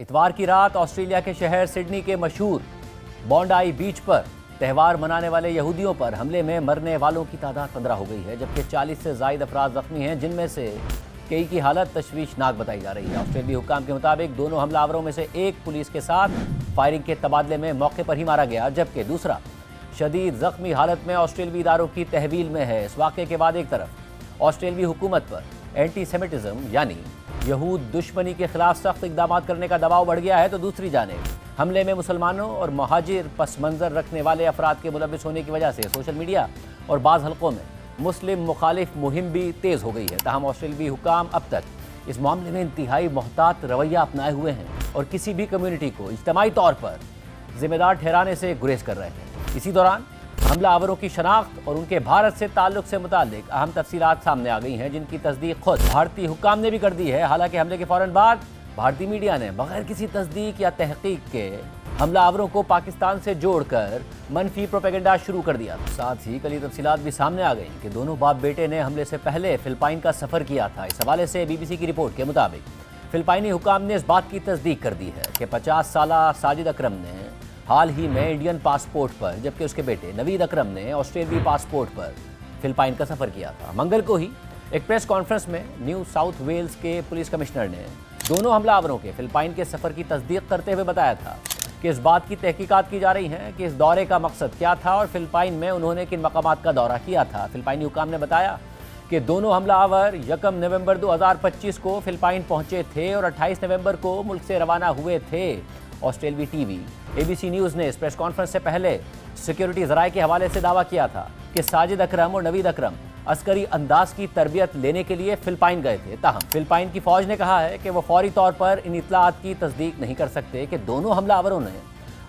اتوار کی رات آسٹریلیا کے شہر سڈنی کے مشہور بونڈائی بیچ پر تہوار منانے والے یہودیوں پر حملے میں مرنے والوں کی تعداد 15 ہو گئی ہے، جبکہ 40 سے زائد افراد زخمی ہیں، جن میں سے کئی کی حالت تشویشناک بتائی جا رہی ہے۔ آسٹریلوی حکام کے مطابق دونوں حملہ آوروں میں سے ایک پولیس کے ساتھ فائرنگ کے تبادلے میں موقع پر ہی مارا گیا، جبکہ دوسرا شدید زخمی حالت میں آسٹریلوی اداروں کی تحویل میں ہے۔ اس واقعے کے بعد ایک طرف آسٹریلوی حکومت پر اینٹی سیمیٹزم یعنی یہود دشمنی کے خلاف سخت اقدامات کرنے کا دباؤ بڑھ گیا ہے، تو دوسری جانب حملے میں مسلمانوں اور مہاجر پس منظر رکھنے والے افراد کے ملوث ہونے کی وجہ سے سوشل میڈیا اور بعض حلقوں میں مسلم مخالف مہم بھی تیز ہو گئی ہے۔ تاہم آسٹریلوی حکام اب تک اس معاملے میں انتہائی محتاط رویہ اپنائے ہوئے ہیں اور کسی بھی کمیونٹی کو اجتماعی طور پر ذمہ دار ٹھہرانے سے گریز کر رہے ہیں۔ اسی دوران حملہ آوروں کی شناخت اور ان کے بھارت سے تعلق سے متعلق اہم تفصیلات سامنے آ گئی ہیں، جن کی تصدیق خود بھارتی حکام نے بھی کر دی ہے۔ حالانکہ حملے کے فوراً بعد بھارتی میڈیا نے بغیر کسی تصدیق یا تحقیق کے حملہ آوروں کو پاکستان سے جوڑ کر منفی پروپیگنڈا شروع کر دیا۔ ساتھ ہی کئی تفصیلات بھی سامنے آ گئیں کہ دونوں باپ بیٹے نے حملے سے پہلے فلپائن کا سفر کیا تھا۔ اس حوالے سے بی بی سی کی رپورٹ کے مطابق فلپائنی حکام نے اس بات کی تصدیق کر دی ہے کہ 50 سالہ ساجد اکرم نے حال ہی میں انڈین پاسپورٹ پر، جبکہ اس کے بیٹے نوید اکرم نے آسٹریلوی پاسپورٹ پر فلپائن کا سفر کیا تھا۔ منگل کو ہی ایک پریس کانفرنس میں نیو ساؤتھ ویلز کے پولیس کمشنر نے دونوں حملہ آوروں کے فلپائن کے سفر کی تصدیق کرتے ہوئے بتایا تھا کہ اس بات کی تحقیقات کی جا رہی ہیں کہ اس دورے کا مقصد کیا تھا اور فلپائن میں انہوں نے کن مقامات کا دورہ کیا تھا۔ فلپائنی حکام نے بتایا کہ دونوں حملہ آور 1 نومبر 2025 کو فلپائن پہنچے تھے اور 28 نومبر کو ملک سے روانہ ہوئے تھے۔ آسٹریلوی ٹی وی اے بی سی نیوز نے اس پریس کانفرنس سے پہلے سیکیورٹی ذرائع کے حوالے سے دعویٰ کیا تھا کہ ساجد اکرم اور نوید اکرم عسکری انداز کی تربیت لینے کے لیے فلپائن گئے تھے۔ تاہم فلپائن کی فوج نے کہا ہے کہ وہ فوری طور پر ان اطلاعات کی تصدیق نہیں کر سکتے کہ دونوں حملہ آوروں نے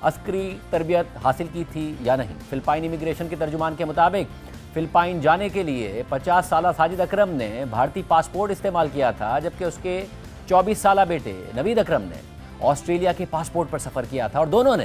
عسکری تربیت حاصل کی تھی یا نہیں۔ فلپائن امیگریشن کے ترجمان کے مطابق فلپائن جانے کے لیے 50 سالہ ساجد اکرم نے بھارتی پاسپورٹ استعمال کیا تھا، جبکہ اس کے 24 سالہ بیٹے نوید اکرم نے آسٹریلیا کے پاسپورٹ پر سفر کیا تھا اور دونوں نے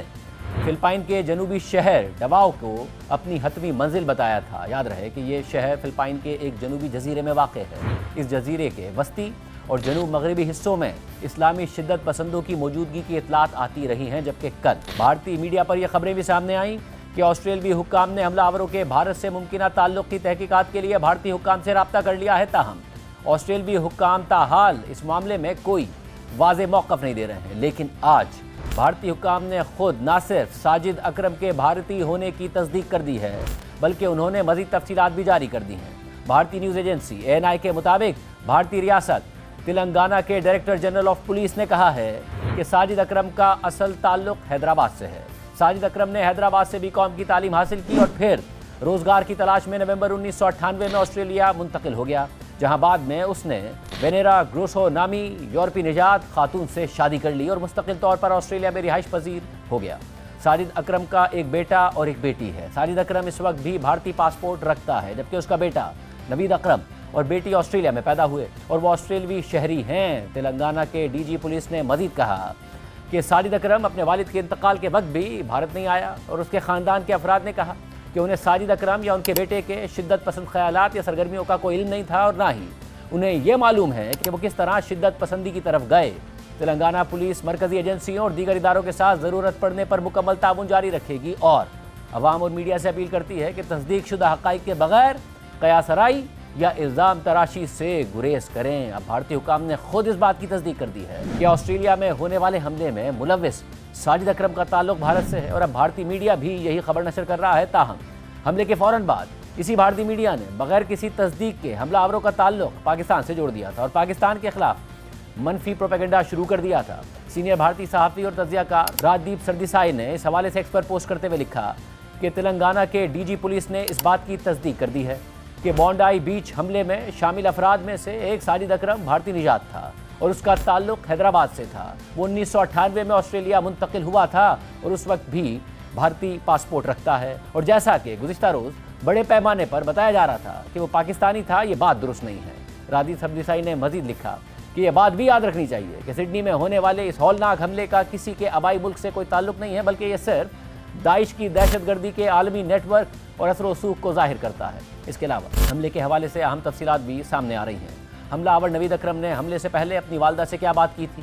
فلپائن کے جنوبی شہر ڈواؤ کو اپنی حتمی منزل بتایا تھا۔ یاد رہے کہ یہ شہر فلپائن کے ایک جنوبی جزیرے میں واقع ہے۔ اس جزیرے کے وسطی اور جنوب مغربی حصوں میں اسلامی شدت پسندوں کی موجودگی کی اطلاعات آتی رہی ہیں، جبکہ کل بھارتی میڈیا پر یہ خبریں بھی سامنے آئیں کہ آسٹریلوی حکام نے حملہ آوروں کے بھارت سے ممکنہ تعلق کی تحقیقات کے لیے بھارتی حکام سے رابطہ کر لیا ہے۔ تاہم آسٹریلوی حکام تاحال اس معاملے میں کوئی واضح موقف نہیں دے رہے ہیں، لیکن آج بھارتی حکام نے خود نہ صرف ساجد اکرم کے بھارتی ہونے کی تصدیق کر دی ہے، بلکہ انہوں نے مزید تفصیلات بھی جاری کر دی ہیں۔ بھارتی نیوز ایجنسی ANI کے مطابق بھارتی ریاست تلنگانہ کے ڈائریکٹر جنرل آف پولیس نے کہا ہے کہ ساجد اکرم کا اصل تعلق حیدرآباد سے ہے۔ ساجد اکرم نے حیدرآباد سے BCom کی تعلیم حاصل کی اور پھر روزگار کی تلاش میں نومبر 1998 میں آسٹریلیا منتقل ہو گیا، جہاں بعد میں اس نے وینیرا گروسو نامی یورپی نژاد خاتون سے شادی کر لی اور مستقل طور پر آسٹریلیا میں رہائش پذیر ہو گیا۔ ساجد اکرم کا ایک بیٹا اور ایک بیٹی ہے۔ ساجد اکرم اس وقت بھی بھارتی پاسپورٹ رکھتا ہے، جبکہ اس کا بیٹا نوید اکرم اور بیٹی آسٹریلیا میں پیدا ہوئے اور وہ آسٹریلوی شہری ہیں۔ تلنگانہ کے DG پولیس نے مزید کہا کہ ساجد اکرم اپنے والد کے انتقال کے وقت بھی بھارت نہیں آیا اور اس کے خاندان کے افراد نے کہا کہ انہیں ساجد اکرم یا ان کے بیٹے کے شدت پسند خیالات یا سرگرمیوں کا کوئی علم نہیں تھا اور نہ ہی انہیں یہ معلوم ہے کہ وہ کس طرح شدت پسندی کی طرف گئے۔ تلنگانہ پولیس مرکزی ایجنسیوں اور دیگر اداروں کے ساتھ ضرورت پڑنے پر مکمل تعاون جاری رکھے گی اور عوام اور میڈیا سے اپیل کرتی ہے کہ تصدیق شدہ حقائق کے بغیر قیاس آرائی یا الزام تراشی سے گریز کریں۔ اب بھارتی حکام نے خود اس بات کی تصدیق کر دی ہے کہ آسٹریلیا میں ہونے والے حملے میں ملوث ساجد اکرم کا تعلق بھارت سے ہے اور اب بھارتی میڈیا بھی یہی خبر نشر کر رہا ہے۔ تاہم حملے کے فوراً بعد اسی بھارتی میڈیا نے بغیر کسی تصدیق کے حملہ آوروں کا تعلق پاکستان سے جوڑ دیا تھا اور پاکستان کے خلاف منفی پروپیگنڈا شروع کر دیا تھا۔ سینئر بھارتی صحافی اور تجزیہ کار راجدیپ سردیسائی نے اس حوالے سے ایکس پر پوسٹ کرتے ہوئے لکھا کہ تلنگانہ کے DG پولیس نے اس بات کی تصدیق کر دی ہے کہ بونڈائی بیچ حملے میں شامل افراد میں سے ایک ساجد اکرم بھارتی نژاد تھا اور اس کا تعلق حیدرآباد سے تھا۔ وہ 1998 میں آسٹریلیا منتقل ہوا تھا اور اس وقت بھی بھارتی پاسپورٹ رکھتا ہے، اور جیسا کہ گزشتہ روز بڑے پیمانے پر بتایا جا رہا تھا کہ وہ پاکستانی تھا، یہ بات درست نہیں ہے۔ راجدیپ سردیسائی نے مزید لکھا کہ یہ بات بھی یاد رکھنی چاہیے کہ سڈنی میں ہونے والے اس ہولناک حملے کا کسی کے آبائی ملک سے کوئی تعلق نہیں ہے، بلکہ یہ صرف داعش کی دہشت گردی کے عالمی نیٹ ورک اور اثر و رسوخ کو ظاہر کرتا ہے۔ اس کے علاوہ حملے کے حوالے سے اہم تفصیلات بھی سامنے آ رہی ہیں۔ حملہ آور نوید اکرم نے حملے سے پہلے اپنی والدہ سے کیا بات کی تھی،